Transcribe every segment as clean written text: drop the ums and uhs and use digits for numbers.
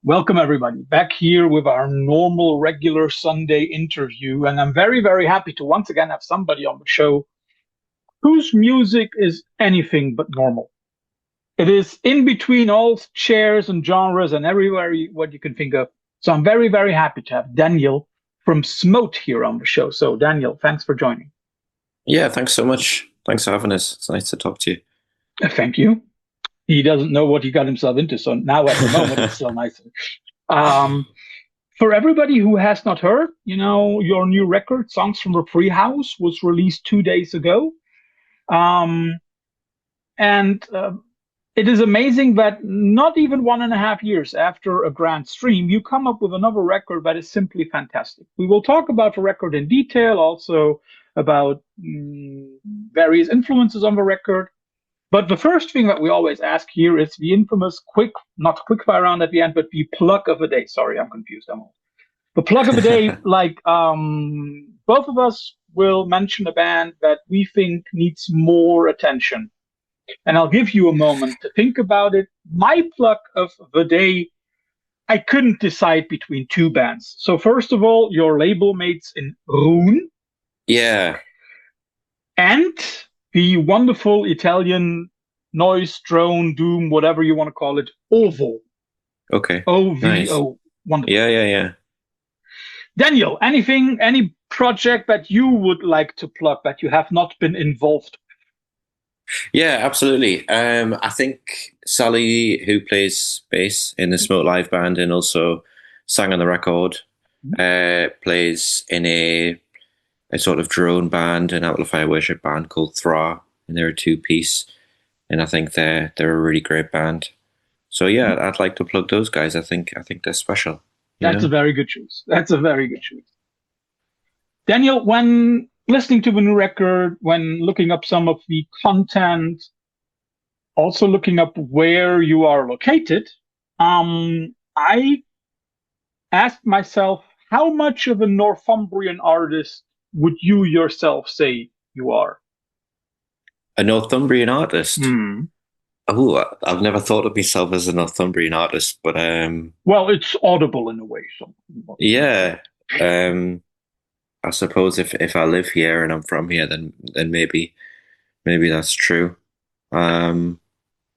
Welcome, everybody, back here with our normal, regular Sunday interview. And I'm very, very happy to once again have somebody on the show whose music is anything but normal. It is in between all shares and genres and everywhere what you can think of. So I'm very, very happy to have Daniel from Smote here on the show. So, Daniel, thanks for joining. Yeah, thanks so much. Thanks for having us. It's nice to talk to you. Thank you. He doesn't know what he got himself into. So now at the moment, it's so nice. Um, For everybody who has not heard, your new record, Songs from the Treehouse, was released 2 days ago. Um, and it is amazing that not even 1.5 years after a grand stream, you come up with another record that is simply fantastic. We will talk about the record in detail, also about various influences on the record. But the first thing that we always ask here is the infamous not quick fire round at the end, but the plug of the day. Sorry, I'm confused. I'm old. The plug of the day, both of us will mention a band that we think needs more attention. And I'll give you a moment to think about it. My plug of the day, I couldn't decide between two bands. So first of all, your label mates in Rune Yeah. and the wonderful Italian noise, drone, doom, whatever you want to call it, OVO. Okay. Nice. OVO. Wonderful. Yeah. Daniel, any project that you would like to plug that you have not been involved? Yeah, absolutely. I think Sally, who plays bass in the Smote live band and also sang on the record, plays in a sort of drone band, an amplifier worship band called Thra, and they're a two-piece, and I think they're a really great band. So yeah, I'd like to plug those guys. I think they're special. That's a very good choice. That's a very good choice. Daniel, when listening to the new record, when looking up some of the content, also looking up where you are located, I asked myself, how much of a Northumbrian artist would you yourself say you are? A Northumbrian artist. Hmm. Oh, I've never thought of myself as a Northumbrian artist, but Well, it's audible in a way. So. yeah. Um, I suppose if I live here and I'm from here, then maybe that's true. Um,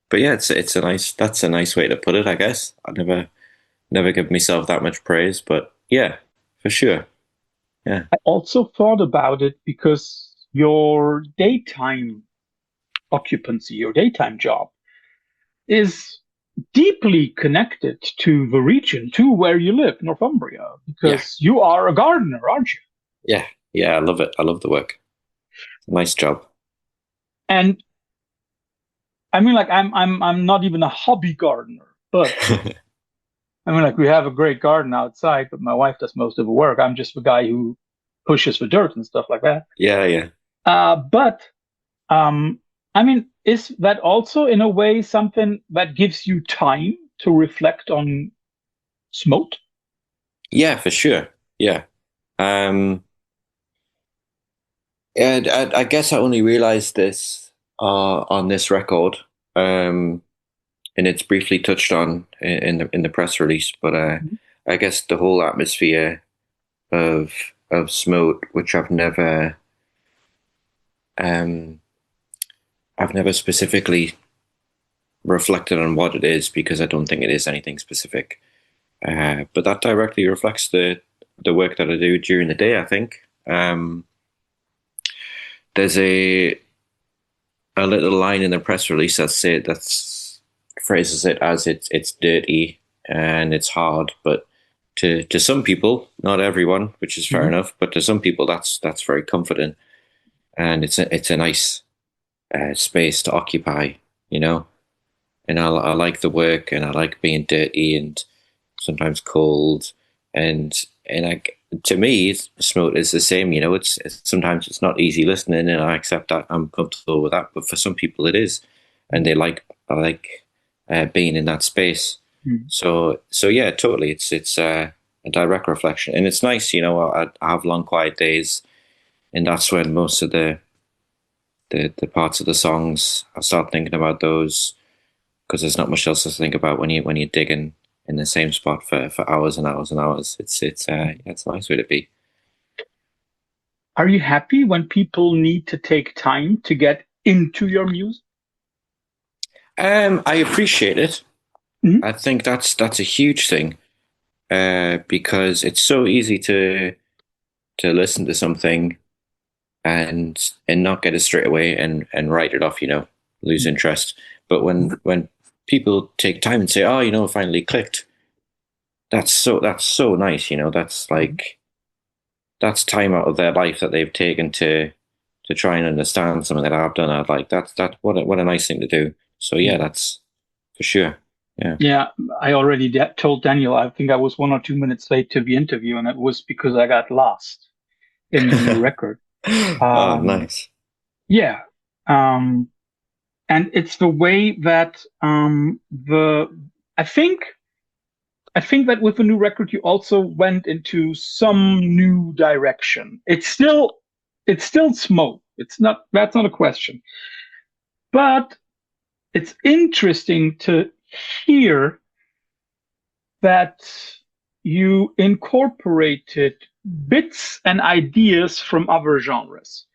but yeah, it's a nice way to put it, I guess. I never give myself that much praise, but yeah, for sure. Yeah. I also thought about it because your daytime occupancy, your daytime job, is deeply connected to the region, to where you live, Northumbria, Yeah. because you are a gardener, aren't you? Yeah. Yeah, I love it. I love the work. Nice job. And I mean, like, I'm not even a hobby gardener, but I mean, like, we have a great garden outside, but my wife does most of the work. I'm just the guy who pushes the dirt and stuff like that. Yeah. But um, I mean, is that also in a way something that gives you time to reflect on Smote? Yeah, for sure. Yeah. Um, and I guess I only realized this on this record. And it's briefly touched on in the press release, but I guess the whole atmosphere of Smote, which um, I've never specifically reflected on what it is because I don't think it is anything specific. But that directly reflects the work that I do during the day. I think there's a little line in the press release that's phrases it as it's dirty and it's hard, but to some people, not everyone, which is fair enough, but to some people that's very comforting, and it's a nice space to occupy, you know. And I like the work, and I like being dirty and sometimes cold, and to me, Smote is the same. You know, it's sometimes it's not easy listening, and I accept that. I'm comfortable with that. But for some people, it is, and I like being in that space. Mm-hmm. So yeah, totally. It's a direct reflection, and it's nice. You know, I have long quiet days, and that's when most of the parts of the songs I start thinking about those because there's not much else to think about when you're digging in the same spot for hours and hours and hours. It's a nice way to be. Are you happy when people need to take time to get into your music? I appreciate it. Mhm. I think that's a huge thing, because it's so easy to listen to something and not get it straight away and write it off, lose interest. But when people take time and say, "Oh, it finally clicked," that's so nice. That's like that's time out of their life that they've taken to try and understand something that I've done. I'd like that what a nice thing to do. So yeah, that's for sure. Yeah. Yeah, I already told Daniel, I think I was 1 or 2 minutes late to the interview, and it was because I got lost in the new record. Oh, Um, nice. yeah. Um, and it's the way that the I think I think that with the new record you also went into some new direction. It's still Smote. That's not a question. But it's interesting to hear that you incorporated bits and ideas from other genres.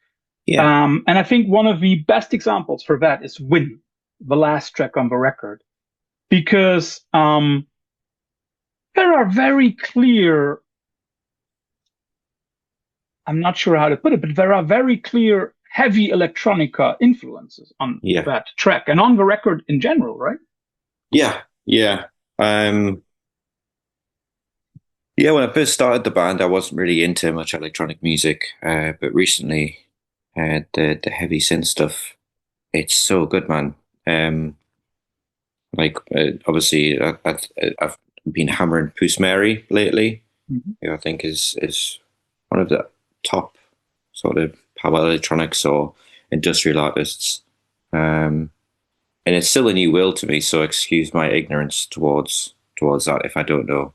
Yeah. And I think one of the best examples for that is Win, the last track on the record, because there are very clear, I'm not sure how to put it, but there are very clear heavy electronica influences on Yeah. that track and on the record in general, right? Yeah. Yeah. Um, yeah, when I first started the band, I wasn't really into much electronic music, but recently, the heavy synth stuff, it's so good, man. Obviously, I've been hammering Puss Mary lately, Mm-hmm. who I think is one of the top sort of power electronics or industrial artists. And it's still a new world to me, so excuse my ignorance towards that if I don't know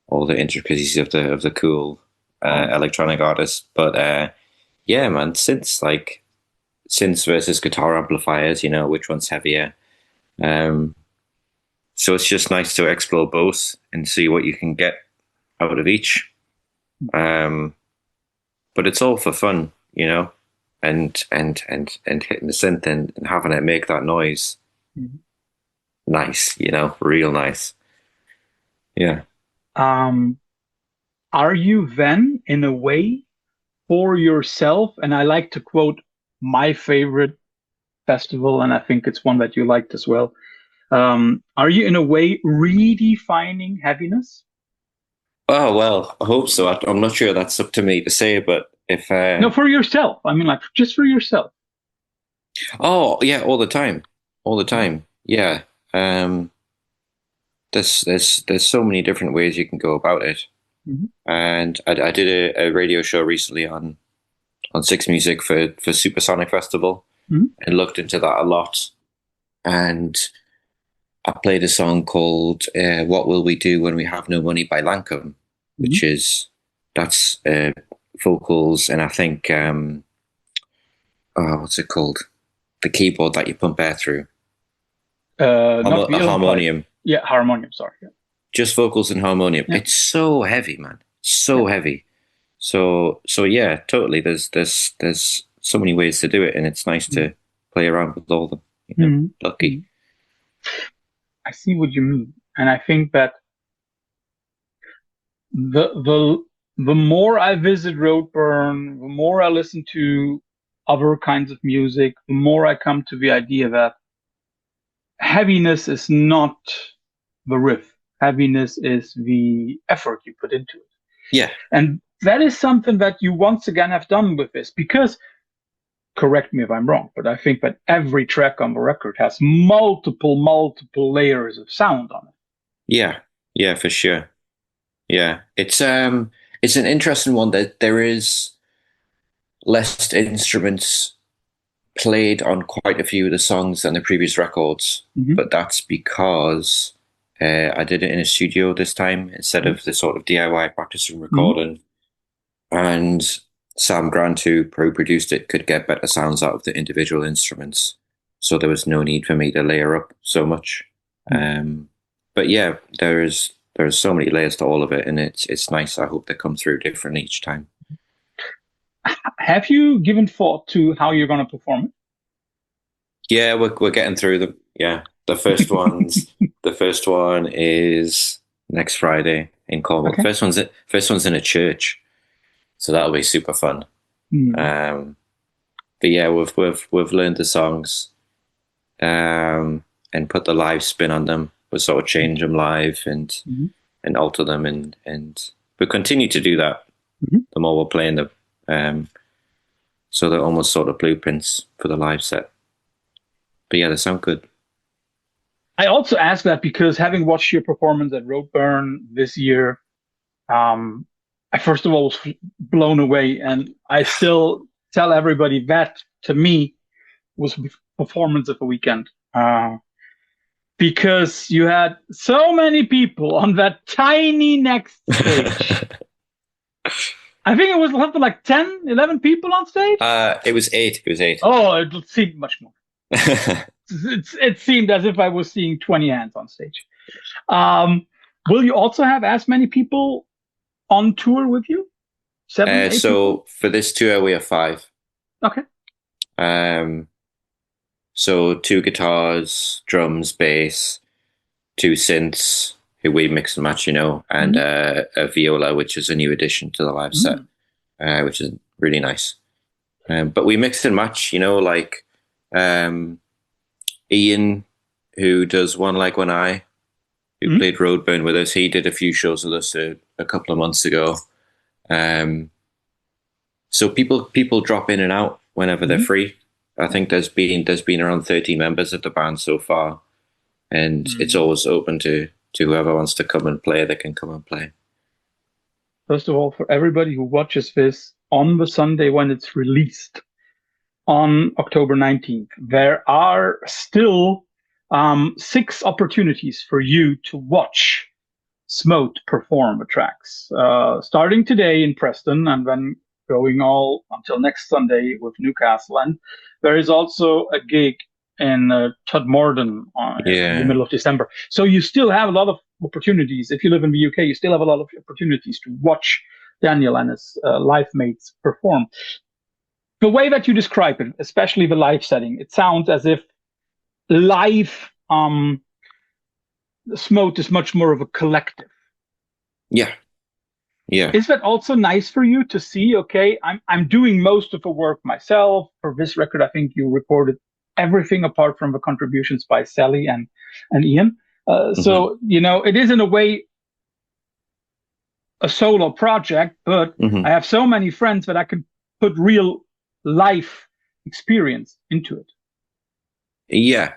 all the intricacies of the cool electronic artists. But yeah, man, synths versus guitar amplifiers, which one's heavier. Um, so it's just nice to explore both and see what you can get out of each. Um, but it's all for fun, and hitting the synth and having it make that noise. Mm-hmm. Nice, real nice. Yeah. Um, are you then, in a way, for yourself? And I like to quote my favorite festival, and I think it's one that you liked as well. Are you, in a way, redefining heaviness? Oh well, I hope so. I'm not sure that's up to me to say, but if No, for yourself. I mean, like, just for yourself. oh yeah, all the time, yeah. Um, there's so many different ways you can go about it, Mm-hmm. and I did a radio show recently on Six Music for Supersonic Festival, Mm-hmm. and looked into that a lot, and I played a song called "What Will We Do When We Have No Money" by Lancome, Mm-hmm. which that's vocals, and I think what's it called? The keyboard that you pump air through, Not the a other part. harmonium, Yeah, harmonium. Sorry. Yeah. just vocals and harmonium. Yeah. It's so heavy, man, Yeah. so heavy. So yeah, totally. There's so many ways to do it, and it's nice to play around with all the lucky. I see what you mean, and I think that the more I visit Roadburn, the more I listen to other kinds of music, the more I come to the idea that heaviness is not the riff. Heaviness is the effort you put into it. Yeah, And that is something that you once again have done with this, because, correct me if I'm wrong, but I think that every track on the record has multiple layers of sound on it. yeah, for sure. Yeah, it's an interesting one that there is less instruments played on quite a few of the songs than the previous records, Mm-hmm. but that's because I did it in a studio this time instead of the sort of DIY practice and recording. And Sam Grant, who produced it, could get better sounds out of the individual instruments, so there was no need for me to layer up so much. but yeah, there's so many layers to all of it, and it's nice. I hope they come through different each time. Have you given thought to how you're going to perform it? Yeah, we're getting through them. Yeah, the first one is next Friday in Cornwall. Okay. First one's in a church, so that'll be super fun. But yeah, we've learned the songs, and put the live spin on them. We sort of change them live and alter them, and we continue to do that the more we're playing them. So they're almost sort of blueprints for the live set. But yeah, they sound good. I also ask that because having watched your performance at Roadburn this year, I first of all was blown away, and I still tell everybody that to me was performance of the weekend. Because you had so many people on that tiny next stage. I think it was something like 10, 11 people on stage. It was 8. It was 8. Oh, it seemed much more. It seemed as if I was seeing 20 hands on stage. Will you also have as many people on tour with you? 7, 8 so people? For this tour, we have 5. Okay. So 2 guitars, drums, bass, 2 synths, who we mix and match, and a viola, which is a new addition to the live set, which is really nice. But we mix and match, like Ian, who does One Leg, One Eye, who played Roadburn with us. He did a few shows with us a couple of months ago. So people drop in and out whenever they're free. I think there's been around 30 members of the band so far, and it's always open to whoever wants to come and play. They can come and play. First of all, for everybody who watches this on the Sunday when it's released on October 19th, there are still 6 opportunities for you to watch Smote perform the tracks, starting today in Preston and then going all until next Sunday with Newcastle. And there is also a gig in Tudmorden in the middle of December. So you still have a lot of opportunities. If you live in the UK, you still have a lot of opportunities to watch Daniel and his live mates perform. The way that you describe it, especially the live setting, it sounds as if live Smote is much more of a collective. Yeah. Is that also nice for you to see? Okay, I'm doing most of the work myself. For this record, I think you recorded everything apart from the contributions by Sally and Ian. So it is in a way a solo project, but I have so many friends that I can put real life experience into it. Yeah,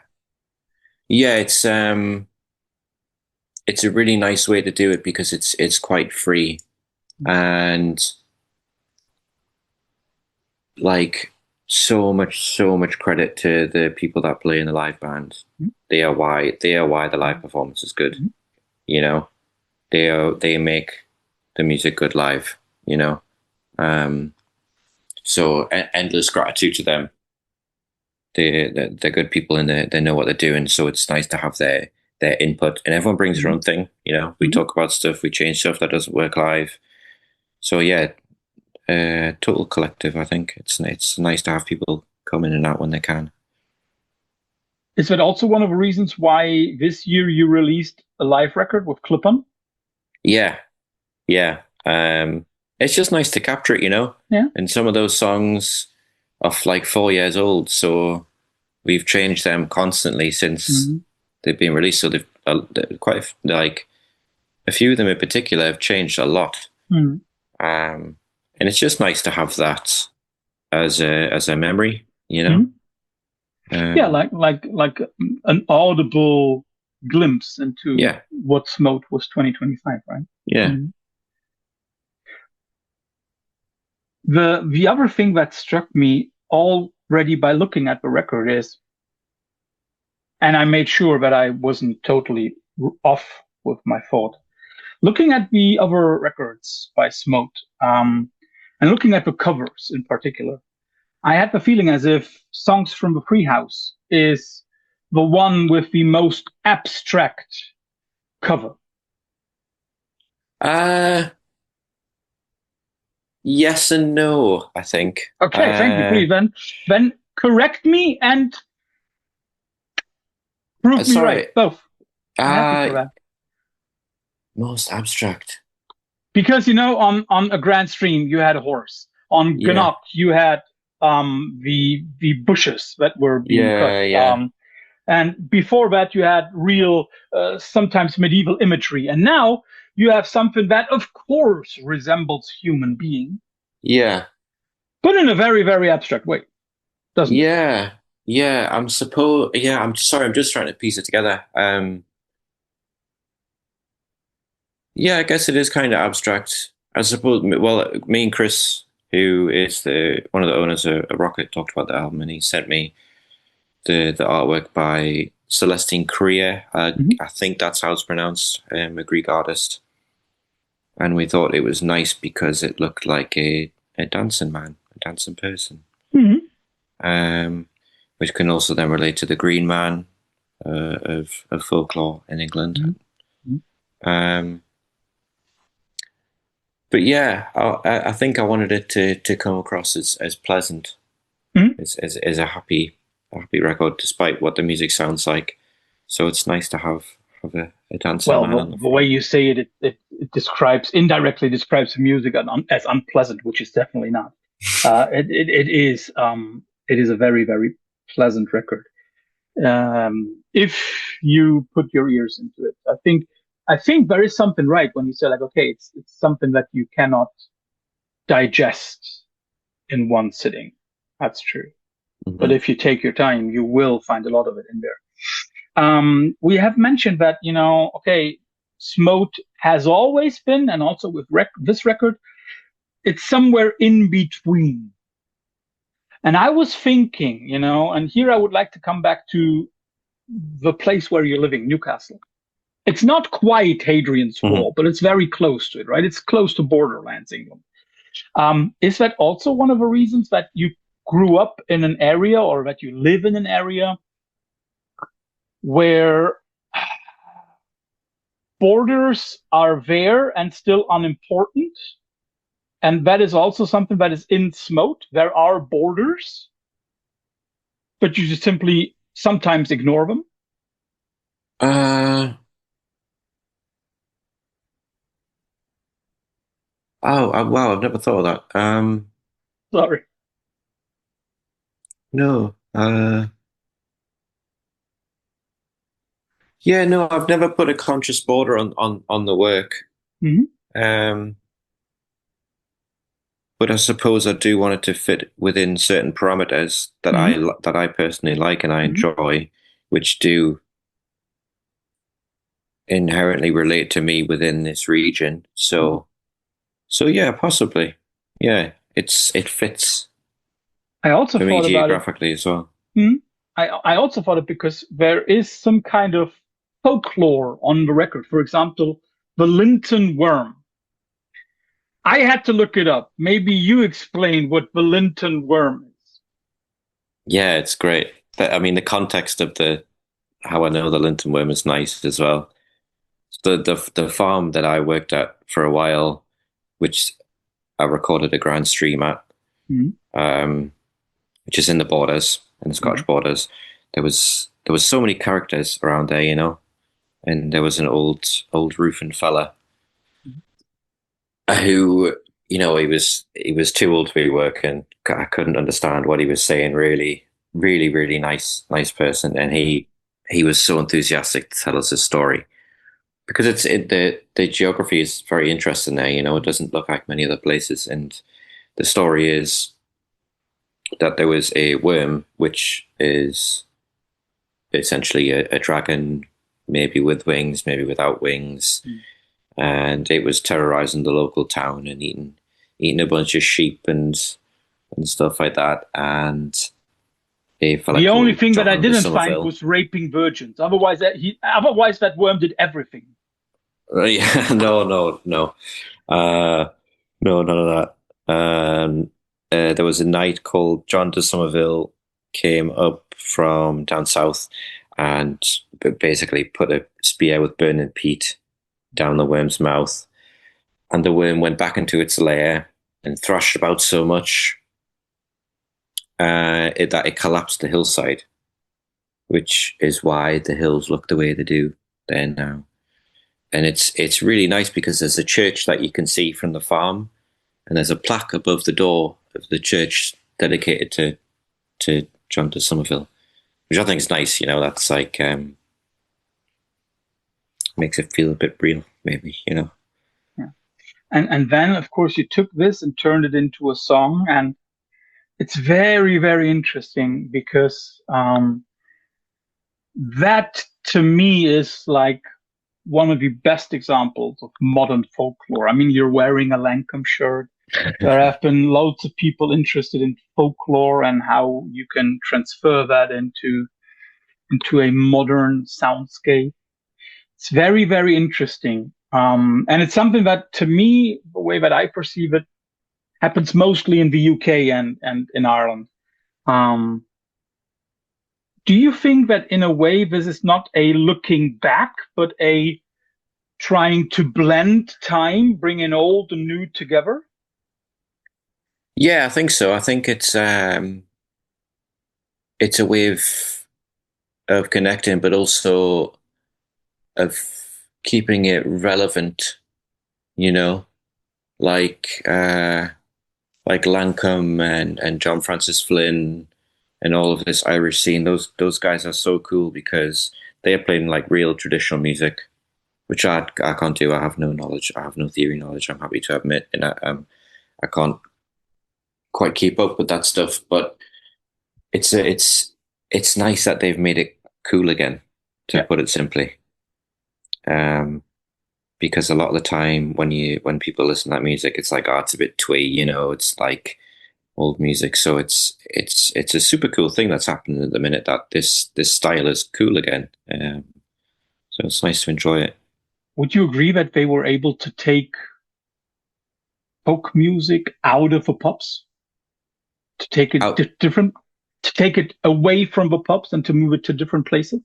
it's a really nice way to do it because it's quite free, and like so much credit to the people that play in the live band. They are why the live performance is good. They make the music good live. So endless gratitude to them. They're good people and they know what they're doing. So it's nice to have their input, and everyone brings their own thing. We talk about stuff, we change stuff that doesn't work live. So yeah, total collective. I think it's nice to have people come in and out when they can. Is that also one of the reasons why this year you released a live record with Clip-On? Yeah. It's just nice to capture it, Yeah. And some of those songs are like 4 years old, so we've changed them constantly since they've been released. So they've quite like a few of them in particular have changed a lot. And it's just nice to have that as a memory, Yeah, like an audible glimpse into what Smote was 2025, right? Yeah. The other thing that struck me already by looking at the record is, and I made sure that I wasn't totally off with my thought, looking at the other records by Smote, and looking at the covers in particular, I had the feeling as if Songs from the Treehouse is the one with the most abstract cover? Uh, yes and no, I think. Okay, thank you. Please, then correct me and prove me right. Sorry. Both. I'm happy for Uh, that. Most abstract. Because on a Grand Stream you had a horse. On Yeah. Gnoc you had the bushes that were being cut. Yeah, yeah. And before that you had real sometimes medieval imagery. And now you have something that of course resembles human being, Yeah. but in a very, very abstract way, doesn't it? Yeah. Yeah. I'm sorry, I'm just trying to piece it together. Yeah, I guess it is kind of abstract. I suppose. Well, me and Chris, who is the one of the owners of Rocket, talked about the album, and he sent me the artwork by Celestine Krier. Mhm. I think that's how it's pronounced. A Greek artist, and we thought it was nice because it looked like a dancing man, a dancing person. Mhm. Um, which can also then relate to the Green Man of folklore in England. Mhm. Um, but yeah, I think I wanted it to come across as pleasant, Mhm. as a happy record, despite what the music sounds like. So it's nice to have a dancing Well, man on the the way front. you say it, it describes indirectly describes the music as unpleasant, which is definitely not. It is a very, very pleasant record. If you put your ears into it, I think there is something right when you say like, okay, it's something that you cannot digest in one sitting. That's true. But Mm-hmm. if you take your time, you will find a lot of it in there. We have mentioned that, okay, Smote has always been, and also with this record, it's somewhere in between. And I was thinking, and here I would like to come back to the place where you're living, Newcastle. It's not quite Hadrian's Mm-hmm. Wall, but it's very close to it, right? It's close to borderlands, England. Is that also one of the reasons that you grew up in an area or that you live in an area where borders are there and still unimportant? And that is also something that is in Smote. There are borders, but you just simply sometimes ignore them. Uh, wow, I've never thought of that. Sorry. No. Yeah, no, I've never put a conscious border on the work. Mm-hmm. Um, but I suppose I do want it to fit within certain parameters that Mm-hmm. that I personally like and I Mm-hmm. enjoy, which do inherently relate to me within this region. Mm-hmm. So yeah, possibly. Yeah, it fits I also for me thought about it. geographically as well. Hmm. I also thought it because there is some kind of folklore on the record. For example, the Linton worm. I had to look it up. Maybe you explain what the Linton worm is. Yeah, it's great. I mean, the context of the how I know the Linton worm is nice as well. The farm that I worked at for a while, which I recorded a Grand Stream at, Mm-hmm. um, which is in the borders, in the Mm-hmm. Scottish borders. There was so many characters around there, and there was an old roofing fella who, he was too old to be working. I couldn't understand what he was saying. Really, really, really nice person, and he was so enthusiastic to tell us his story because the geography is very interesting there. It doesn't look like many other places, and the story is that there was a worm which is essentially a dragon, maybe with wings, maybe without wings, and it was terrorizing the local town and eating a bunch of sheep and stuff like that. And a fella The only called thing that I John de didn't find Somerville. was raping virgins. Otherwise that worm did everything. Yeah, no, uh, no, none of that. There was a knight called John de Somerville came up from down south and basically put a spear with burning peat down the worm's mouth, and the worm went back into its lair and thrashed about so much that it collapsed the hillside, which is why the hills look the way they do there now. And it's really nice because there's a church that you can see from the farm, and there's a plaque above the door of the church dedicated to John de Somerville, which I think is nice. That's like makes it feel a bit real, maybe. Yeah. And then of course you took this and turned it into a song, and it's very, very interesting because that to me is like one of the best examples of modern folklore. I mean, you're wearing a Lancome shirt. There have been loads of people interested in folklore and how you can transfer that into a modern soundscape. It's very, very interesting. And it's something that, to me, the way that I perceive it, happens mostly in the UK and in Ireland. Do you think that in a way this is not a looking back, but a trying to blend time, bringing old and new together? Yeah, I think so. I think it's a way of connecting, but also of keeping it relevant. Like Lancome and John Francis Flynn and all of this Irish scene. Those guys are so cool because they are playing like real traditional music, which I can't do. I have no knowledge. I have no theory knowledge. I'm happy to admit, and I can't quite keep up with that stuff. But it's nice that they've made it cool again, to put it simply. Because a lot of the time when people listen to that music, it's like, it's a bit twee, it's like old music. So it's a super cool thing that's happening at the minute, that this style is cool again. So it's nice to enjoy it. Would you agree that they were able to take folk music out of the pubs, to take it to take it away from the pubs and to move it to different places?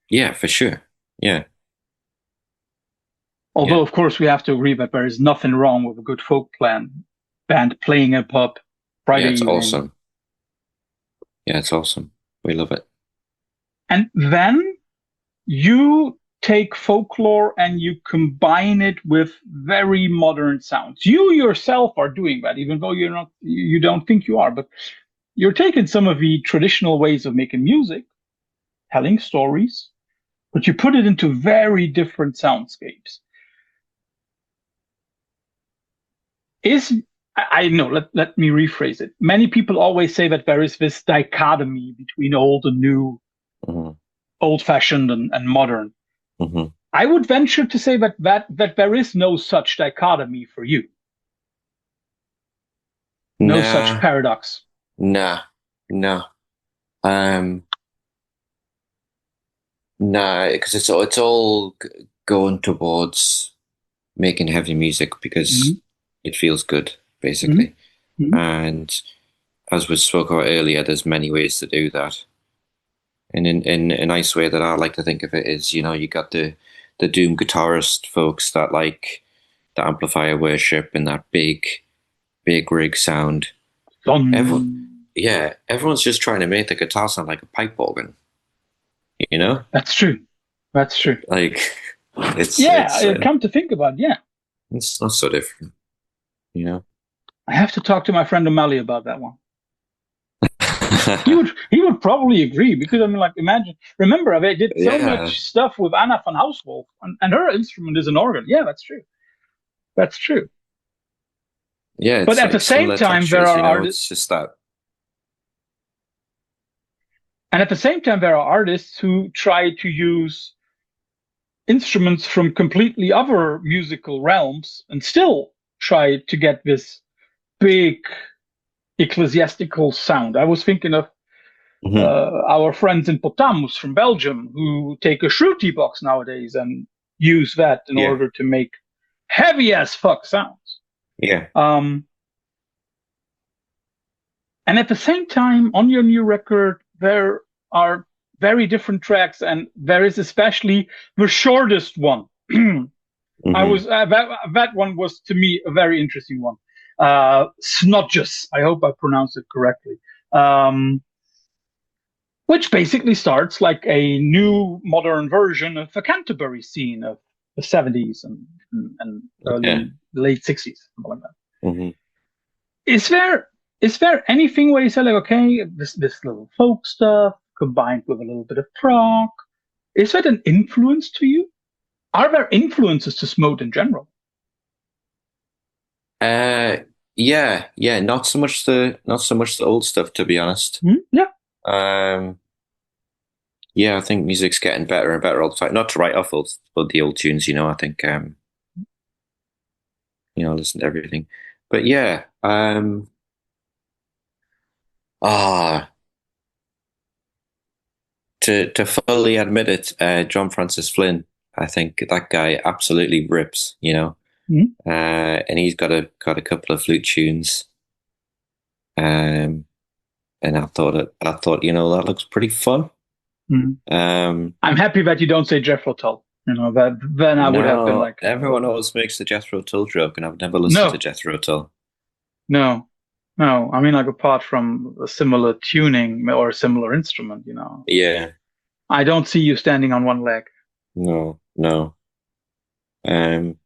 Yeah, for sure. Yeah. Although, of course, we have to agree that there is nothing wrong with a good folk band playing a pub Friday evening. Awesome. Yeah, it's awesome. We love it. And then you take folklore and you combine it with very modern sounds. You yourself are doing that, even though you don't think you are, but you're taking some of the traditional ways of making music, telling stories, but you put it into very different soundscapes. I know, let me rephrase it. Many people always say that there is this dichotomy between old and new, old-fashioned and modern. I would venture to say that there is no such dichotomy for you. No such paradox. No. Because it's all going towards making heavy music because it feels good, basically. And as we spoke about earlier, there's many ways to do that. And in a nice way that I like to think of it is, you got the doom guitarist folks that like the amplifier worship and that big rig sound. Everyone's just trying to make the guitar sound like a pipe organ. That's true. Like it's come to think about it, it's not so different. I have to talk to my friend O'Malley about that one. he would probably agree, because I mean, like, remember they did so much stuff with Anna van Hauswolf, and her instrument is an organ. Yeah, that's true. Yeah, but at the same time, there are artists. It's just that. And at the same time, there are artists who try to use instruments from completely other musical realms and still try to get this big ecclesiastical sound. I was thinking of our friends in Potamus from Belgium, who take a Shruti box nowadays and use that in order to make heavy as fuck sounds. Yeah. And at the same time, on your new record, there are very different tracks, and there is especially the shortest one. I Hmm. was that one was to me a very interesting one. Snodges, I hope I pronounced it correctly. Um, which basically starts like a new modern version of the Canterbury scene of the 70s and Okay. early late 60s, something like that. Hmm. Is there anything where you say like, okay, this little folk stuff combined with a little bit of prog, is that an influence to you? Are there influences to Smote in general? Uh, yeah, yeah. Not so much the old stuff, to be honest. Hmm? Yeah. Um, yeah, I think music's getting better and better all the time. Not to write off all the old tunes, I think listen to everything. But yeah, ah, to fully admit it, John Francis Flynn, I think that guy absolutely rips, Hmm. and he's got a couple of flute tunes, um, and I thought that looks pretty fun. Hmm. Um, I'm happy that you don't say Jethro Tull. That then I would have been no, like, everyone always makes the Jethro Tull joke, and I've never listened to no, Jethro Tull. no, no. I mean, like apart from a similar tuning or a similar instrument, Yeah, I don't see you standing on one leg. no, no. Um,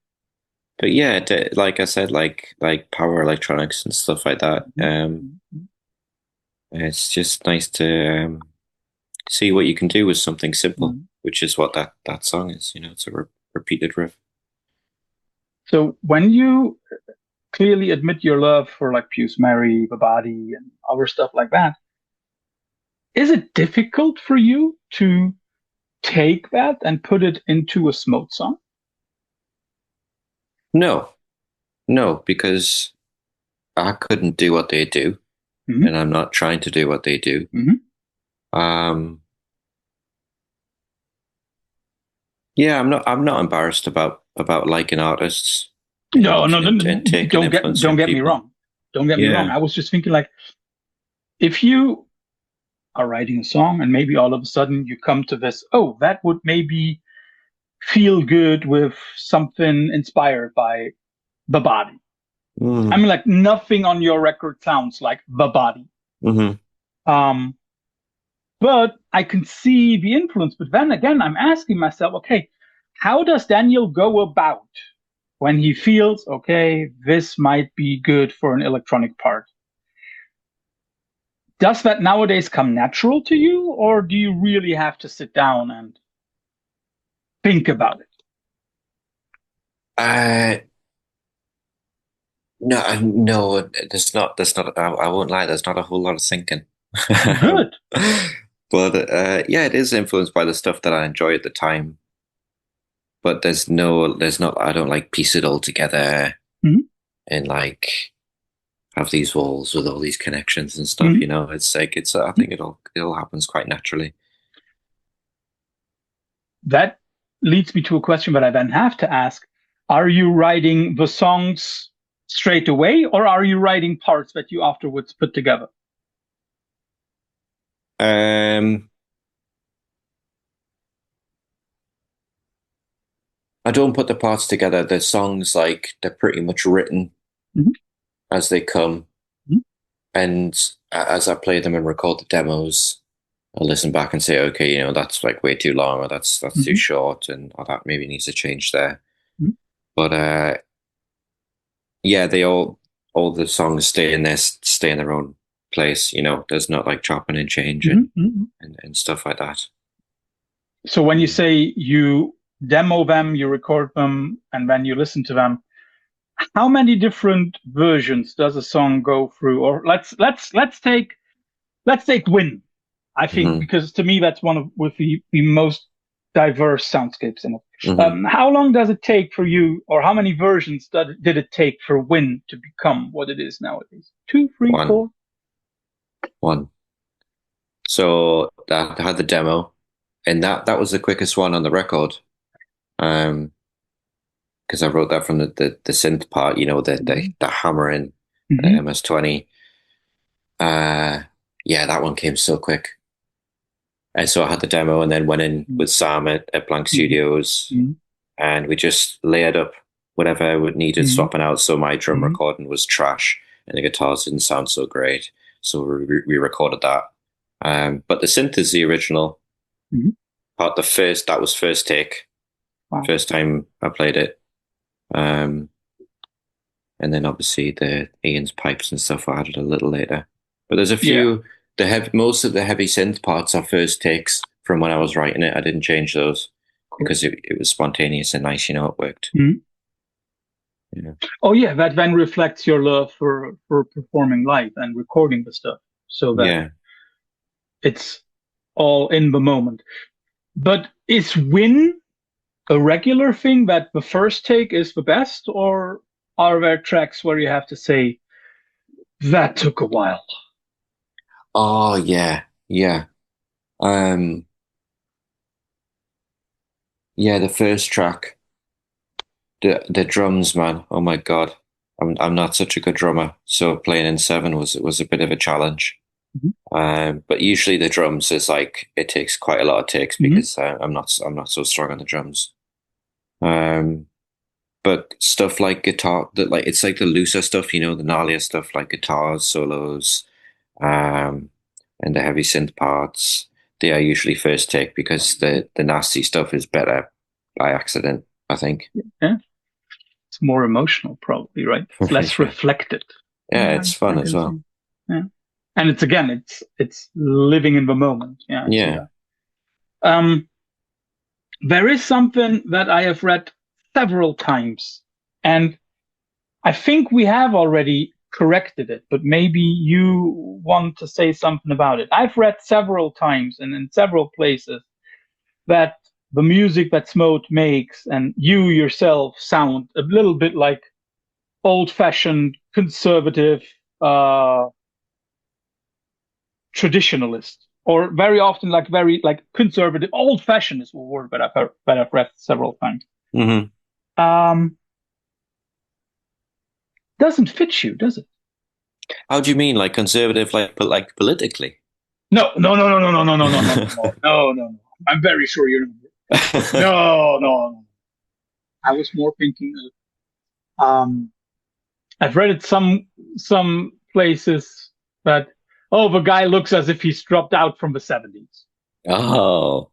but yeah, like I said, like power electronics and stuff like that. Mhm. It's just nice to see what you can do with something simple, Mhm. which is what that song is. It's a repeated riff. So when you clearly admit your love for like Pius Mary, Babadi, and other stuff like that, is it difficult for you to take that and put it into a Smote song? No, no, because I couldn't do what they do, Hmm. and I'm not trying to do what they do. Hmm. Um, yeah, I'm not embarrassed about liking artists No, and no, no, and taking influence don't from get me people. wrong. Don't get me wrong. Yeah. I was just thinking like, if you are writing a song and maybe all of a sudden you come to this, oh, that would maybe feel good with something inspired by the body. I Mm. mean, like nothing on your record sounds like the body. Hmm. Um, but I can see the influence. But then again, I'm asking myself, okay, how does Daniel go about when he feels, okay, this might be good for an electronic part? Does that nowadays come natural to you, or do you really have to sit down and think about it? Uh, no, no, there's not. I won't lie. There's not a whole lot of thinking. Good. But yeah, it is influenced by the stuff that I enjoy at the time. But there's not. I don't like piece it all together Mhm. and like have these walls with all these connections and stuff. Mhm. It's like it's. I think it all happens quite naturally. That leads me to a question that I then have to ask. Are you writing the songs straight away, or are you writing parts that you afterwards put together? Um, I don't put the parts together. The songs like they're pretty much written Mhm. as they come, Mhm. and as I play them and record the demos, I'll listen back and say, okay, that's like way too long, or that's too Mhm. short, and or that maybe needs to change there. Mhm. But yeah, all the songs stay in their own place. There's not like chopping and Mhm. changing Mhm. and stuff like that. So when you Mm. say you demo them, you record them, and then you listen to them, how many different versions does a song go through? Or let's take Win. I think Hmm. because to me that's one of with the most diverse soundscapes in it. Hmm. How long does it take for you, or how many versions did it take for Win to become what it is nowadays? Two, three, One, four? one. So that I had the demo, and that was the quickest one on the record. Um, because I wrote that from the synth part, the hammering, Mm-hmm. MS-20. Uh, yeah, that one came so quick. And so I had the demo and then went in with Sam at Blank Mm-hmm. Studios, Mm-hmm. and we just layered up whatever would needed Hmm. swapping out. So my drum Hmm. recording was trash, and the guitars didn't sound so great, so we recorded that. But the synth is the original Hmm. part. That was first take, Wow. first time I played it. Um, and then obviously the Ian's pipes and stuff were added a little later. But there's a Yeah. few. Most of the heavy synth parts are first takes from when I was writing it. I didn't change those Cool. because it was spontaneous and nice. It worked. Mhm. Yeah. Oh yeah, that then reflects your love for performing live and recording the stuff, so that Yeah. it's all in the moment. But is win a regular thing that the first take is the best, or are there tracks where you have to say that took a while? Oh yeah, yeah. Um, yeah. The first track, the drums, man. Oh my god, I'm not such a good drummer, so playing in seven was a bit of a challenge. Mhm. But usually the drums is like it takes quite a lot of takes Mhm. because I'm not so strong on the drums. Um, but stuff like guitar, that like it's like the looser stuff, the gnarlier stuff like guitars, solos, um, and the heavy synth parts. They are usually first take because the nasty stuff is better by accident, I think. Yeah, it's more emotional, probably, right? It's less Yeah, reflected. yeah, Yeah, it's I fun as can see. well. Yeah, and it's again, it's living in the moment. Yeah, I see Yeah. that. There is something that I have read several times, and I think we have already corrected it, but maybe you want to say something about it. I've read several times and in several places that the music that Smote makes and you yourself sound a little bit like old-fashioned conservative uh, traditionalist, or very often like very like conservative, old-fashioned is a word that I've read several times. Hmm. Um, doesn't fit you, does it? How do you mean, like conservative, but like politically? No, no, no, no, no, no, no, no, no, no, no, no, no, no. I'm very sure you're not. No, no, no. I was more thinking of I've read it some places that the guy looks as if he's dropped out from the 70s. Oh,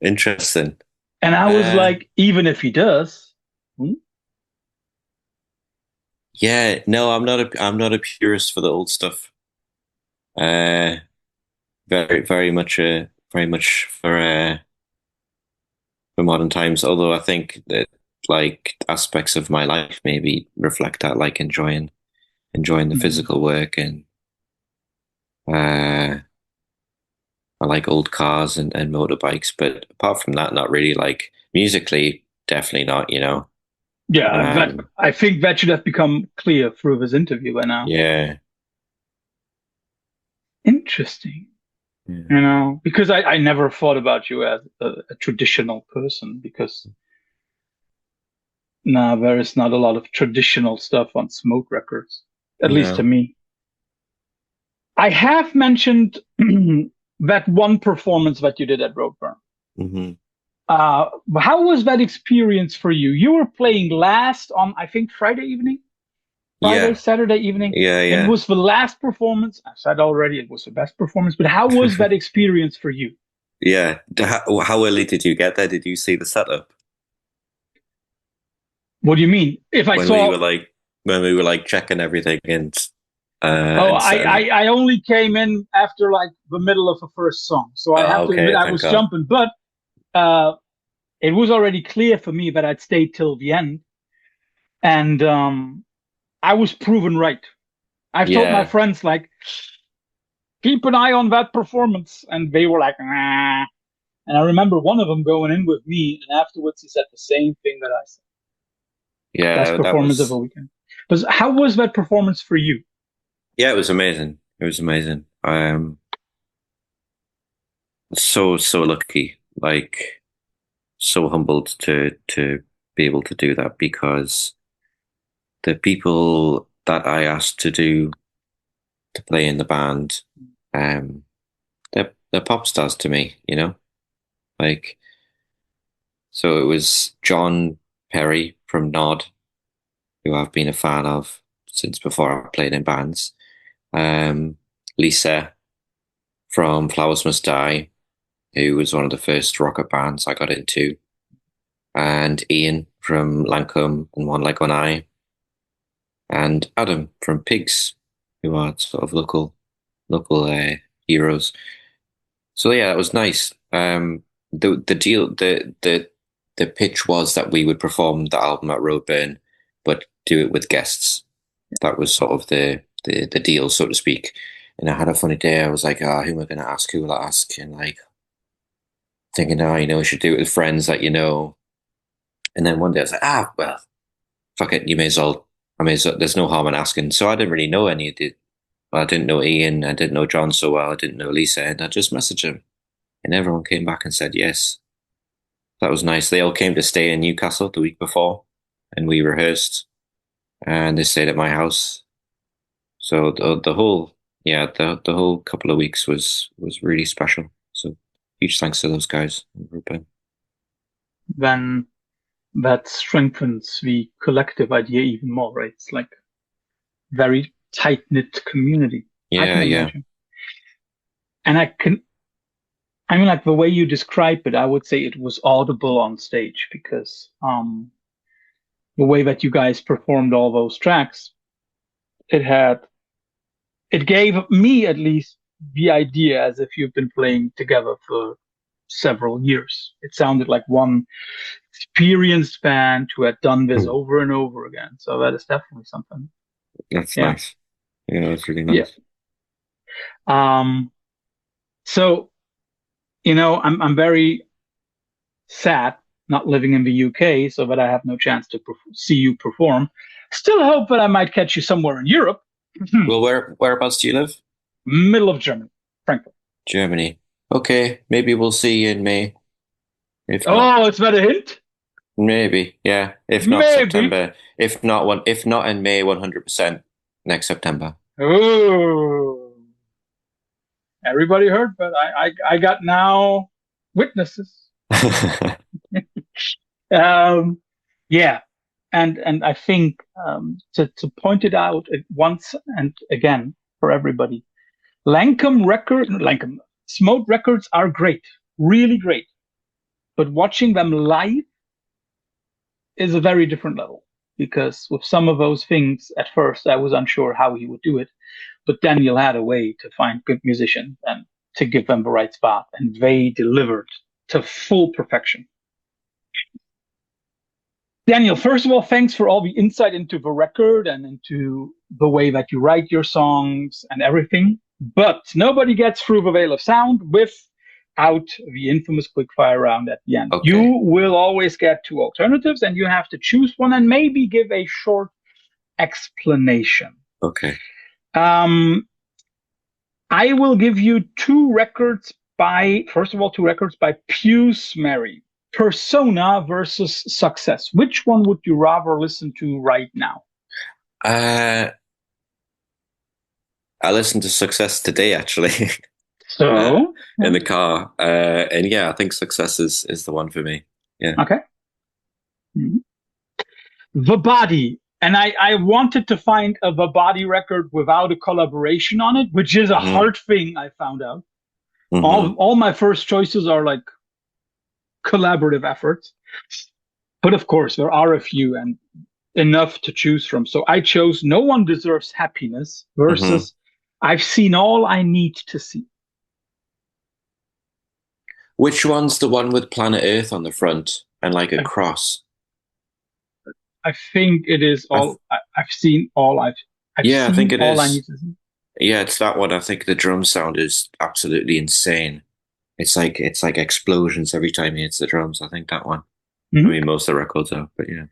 interesting. And I was Uh, like, even if he does, hmm? yeah, no, I'm not a purist for the old stuff. Uh, very much for modern times. Although I think that like aspects of my life maybe reflect that, like enjoying the Mhm. physical work, and uh, I like old cars and motorbikes. But apart from that, not really. Like musically, definitely not. Yeah, that Um, I think that should have become clear through this interview by now. yeah, Interesting. yeah, Because I never thought about you as a traditional person, because no, there is not a lot of traditional stuff on Smoke Records, at least to no. me. I have mentioned that one performance that you did at Roadburn. Hmm. Uh, how was that experience for you? You were playing last on, I think, Yeah, Saturday evening. yeah, It yeah. was the last performance. I said already it was the best performance, but how was that experience for you? Yeah. How early did you get there? Did you see the setup What do you mean? If I when we saw, were like when we were like checking everything oh, and I, setting up? I, I only came in after like the middle of the first song. So I have Oh, to admit okay, I thank was God. jumping, but uh, it was already clear for me that I'd stayed till the end. And I was proven right. I've told my Yeah, friends, like, keep an eye on that performance. And they were like, nah. And I remember one of them going in with me, and afterwards he said the same thing that I said. Best yeah, that performance of was a weekend. But how was that performance for you? yeah, it was amazing. It was amazing. So lucky, like so humbled to be able to do that because the people that I asked to play in the band, they're pop stars to me, like So it was John Perry from Nod, who I've been a fan of since before I played in bands. Lisa from Flowers Must Die, who was one of the first rocket bands I got into, and Ian from Lancome and One Leg One Eye, and Adam from Pigs, who are sort of local heroes. So yeah, it was nice. The deal the pitch was that we would perform the album at Roadburn, but do it with guests. That was sort of the deal, so to speak. And I had a funny day. I was like, who am I going to ask? Who will I ask? And like thinking, we should do it with friends that you know. And then one day I was like, well, fuck it. You may as well. There's no harm in asking. So I didn't really know any of the. Well, I didn't know Ian. I didn't know John so well. I didn't know Lisa, and I just messaged him, and everyone came back and said yes. That was nice. They all came to stay in Newcastle the week before, and we rehearsed, and they stayed at my house. So the whole couple of weeks was really special. So huge thanks to those guys. Then that strengthens the collective idea even more, right? It's like very tight-knit community. I can imagine. And like the way you describe it, I would say it was audible on stage because the way that you guys performed all those tracks, it gave me at least the idea as if you've been playing together for several years. It sounded like one experienced band who had done this over and over again. So that is definitely something. That's nice. Yeah, that's really nice. Yeah. So, I'm very sad not living in the UK, so that I have no chance to see you perform. Still hope that I might catch you somewhere in Europe. Well, whereabouts do you live? Middle of Germany, Frankfurt. Germany. Okay, maybe we'll see you in May. Is that a hint? Maybe, yeah. If not September, if not in May, 100% next September. Oh, everybody heard, but I got now witnesses. Yeah, and I think to point it out once and again for everybody, Smote records are great, really great, but watching them live is a very different level, because with some of those things at first I was unsure how he would do it, but Daniel had a way to find good musicians and to give them the right spot, and they delivered to full perfection. Daniel, first of all, thanks for all the insight into the record and into the way that you write your songs and everything. But nobody gets through the Veil of Sound without the infamous quickfire round at the end. Okay. You will always get two alternatives, and you have to choose one and maybe give a short explanation. Okay. I will give you two records by Puce Mary. Persona versus Success. Which one would you rather listen to right now? I listened to Success today, actually. So in the car, and yeah, I think Success is the one for me. Yeah. Okay. Mm-hmm. The Body, and I wanted to find a The Body record without a collaboration on it, which is a hard thing. I found out. All my first choices are like collaborative efforts, but of course there are a few and enough to choose from. So I chose No One Deserves Happiness versus I've Seen All I Need to See. Which one's the one with Planet Earth on the front and like a cross? I think it is all. I've seen all. I think it is. I need to see. Yeah, it's that one. I think the drum sound is absolutely insane. It's like explosions every time he hits the drums. I think that one. I mean, most of the records are, but yeah.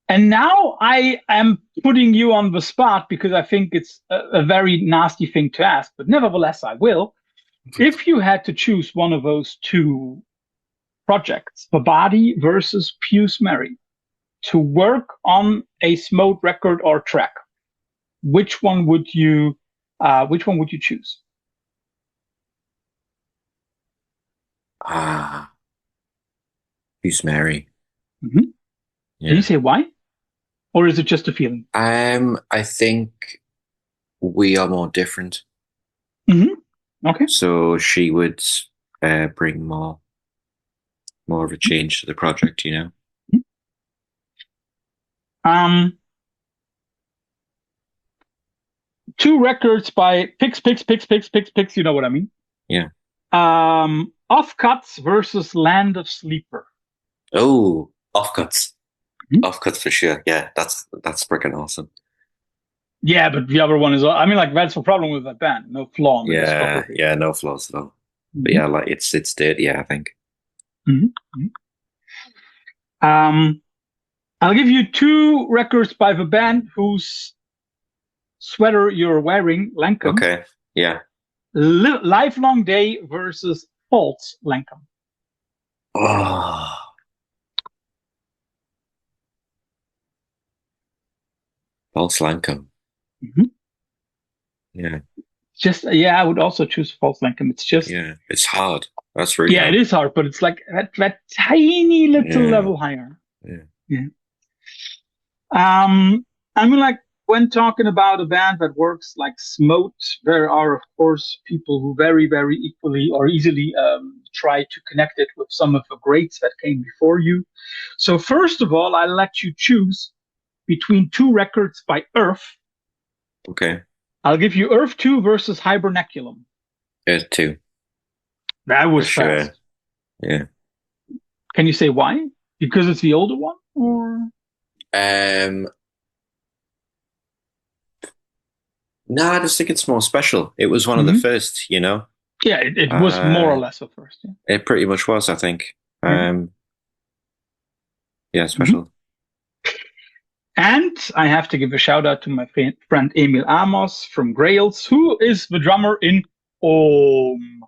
And now I am putting you on the spot because I think it's a very nasty thing to ask, but nevertheless I will. If you had to choose one of those two projects, The Body versus Puce Mary, to work on a Smote record or track, which one would you choose? Who's Mary? Hmm. Can you Yeah. say why? Or is it just a feeling? I think we are more different, Hmm. Okay. so she would bring more of a change to the project. Um, two records by picks. You know what I mean? Yeah. Offcuts versus Land of Sleeper. Oh, offcuts, Mhm. offcuts for sure. Yeah, that's freaking awesome. Yeah, but the other one is, I mean, like, that's the problem with that band. No flaw in the Yeah, discography. yeah, no flaws at all. But Hmm. yeah, like it's dirty. Yeah, I think. Hmm. Um, I'll give you two records by the band whose sweater you're wearing, Lankum. Okay. Yeah. Lifelong Day versus False Lankum. Oh, false Lancome. Mhm. Yeah, Just, yeah, I would also choose False Lankum. It's just, yeah. It's hard. That's really yeah, it hard. is hard, but it's like that tiny little Yeah, level higher. yeah. Yeah. I mean, like, when talking about a band that works like Smote, there are, of course, people who very, very equally or easily try to connect it with some of the greats that came before you. So, first of all, I let you choose between two records by Earth. Okay. I'll give you Earth 2 versus Hibernaculum. There's two That for was sure. fast. Yeah. Can you say why? Because it's the older one? Or Um. No, I just think it's more special. It was one of the Mhm. first. Yeah, it was more or Uh, less at first. Yeah. it pretty much was. I think. Yeah. Yeah, Mhm. special. And I have to give a shout out to my friend Emil Amos from Grails, who is the drummer in Om.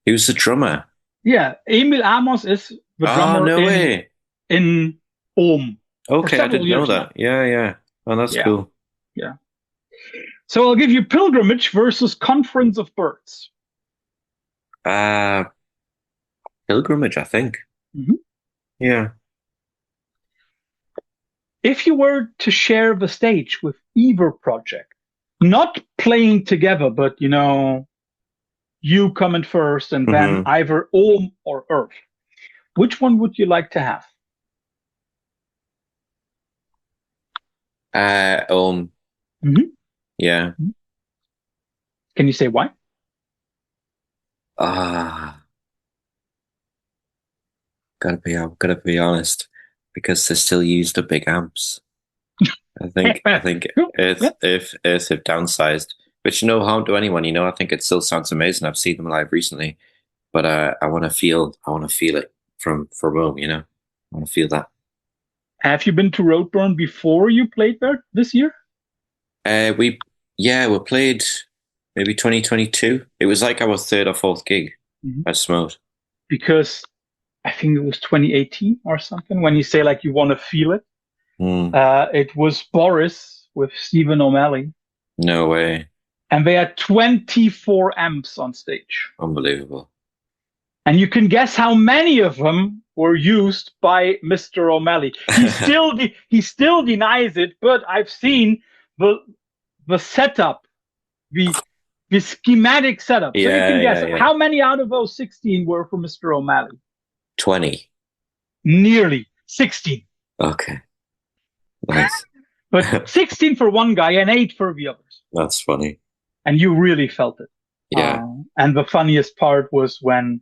He was the drummer. Yeah, Emil Amos is the Oh, drummer no way. in Om for Okay, I several didn't know years now. that. Yeah, yeah. Oh, that's Yeah, cool. yeah. So I'll give you Pilgrimage versus Conference of Birds. Uh, Pilgrimage, I think. Mhm. Yeah. If you were to share the stage with either project, not playing together, but you coming first and then Mm-hmm. either Om or Earth, which one would you like to have? Um, Mhm. yeah. Can you say why? Ah, gotta be honest, because they still use the big amps. I think Cool. Yeah. if they've downsized, which no harm to anyone, I think it still sounds amazing. I've seen them live recently, but I want to feel it from home. I want to feel that. Have you been to Roadburn before you played there this year? We yeah, we played maybe 2022. It was like our third or fourth gig Mhm. at Smote. Because I think it was 2018 or something when you say like you want to feel it. Hmm. It was Boris with Stephen O'Malley, No way. and they had 24 amps on stage. Unbelievable. And you can guess how many of them were used by Mr. O'Malley. He still denies it, but I've seen the the setup, the the schematic setup. So you can Yeah, guess yeah, yeah. how many out of those 16 were for Mr. O'Malley. 20. Nearly 16, Okay. Nice. but 16 for one guy and 8 for the others. That's funny. And you really felt it. Yeah. And the funniest part was when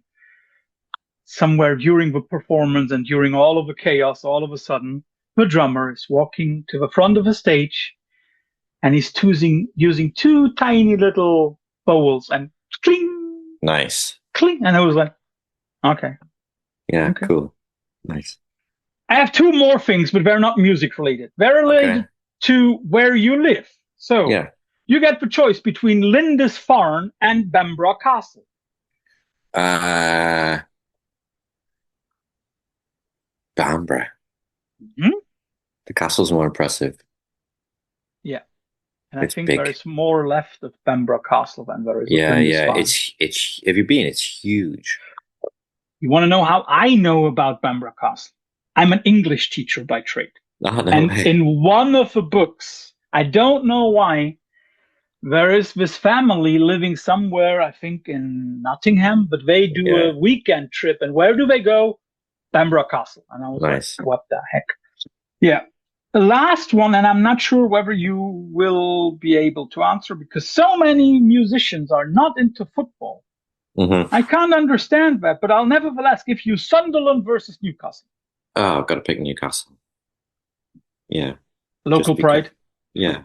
somewhere during the performance and during all of the chaos, all of a sudden, the drummer is walking to the front of the stage and he's using two tiny little bowls and cling, Nice. cling. And I was like, okay, Yeah, okay. cool. Nice. I have two more things, but they're not music related. They're Okay. related to where you live. So Yeah. you get the choice between Lindisfarne and Bembrough Castle. Uh Bambra. Hmm. The castle's more impressive. Yeah. And I It's think big. there's more left of Bembrough Castle than there is of Yeah, yeah. Lindisfarne. It's have you been? It's huge. You want to know how I know about Bamborough Castle? I'm an English teacher by trade. Oh, no And way. in one of the books, I don't know why, there is this family living somewhere, I think in Nottingham, but they do Yeah, a weekend trip. And where do they go? Bamborough Castle. And I was like, nice. what the heck? Yeah. The last one, and I'm not sure whether you will be able to answer because so many musicians are not into football. Mm-hmm. I can't understand that, but I'll nevertheless give you Sunderland versus Newcastle. Oh, I've got to pick Newcastle. Yeah, Local just because. pride. Yeah,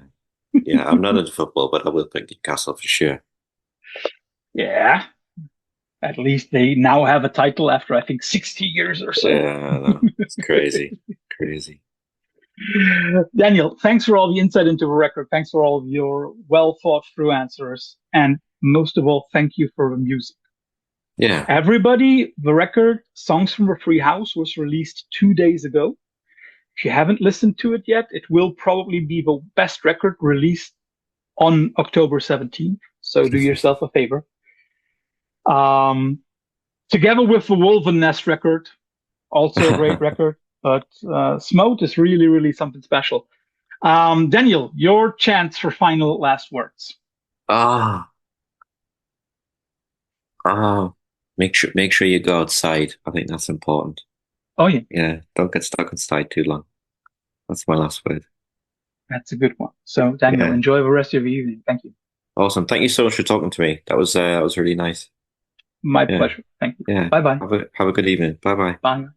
yeah. I'm not into football, but I will pick Newcastle for sure. Yeah. At least they now have a title after, I think, 60 years or so. Yeah, no, it's crazy, crazy. Daniel, thanks for all the insight into the record. Thanks for all of your well thought through answers. And most of all, thank you for the music. Yeah. Everybody, the record Songs from a Free House was released 2 days ago. If you haven't listened to it yet, it will probably be the best record released on October 17th. So do yourself a favor. Together with the Wolven Nest record, also a great record, but Smote is really, really something special. Daniel, your chance for final last words. Ah, ah. Make sure you go outside. I think that's important. Oh, yeah, Yeah, don't get stuck inside too long. That's my last word. that's a good one. So, Daniel, Yeah, enjoy the rest of your evening. Thank you. awesome. Thank you so much for talking to me. That was really nice. My Yeah, pleasure. Thank you. yeah. Bye bye. Have a good evening. Bye bye. Bye.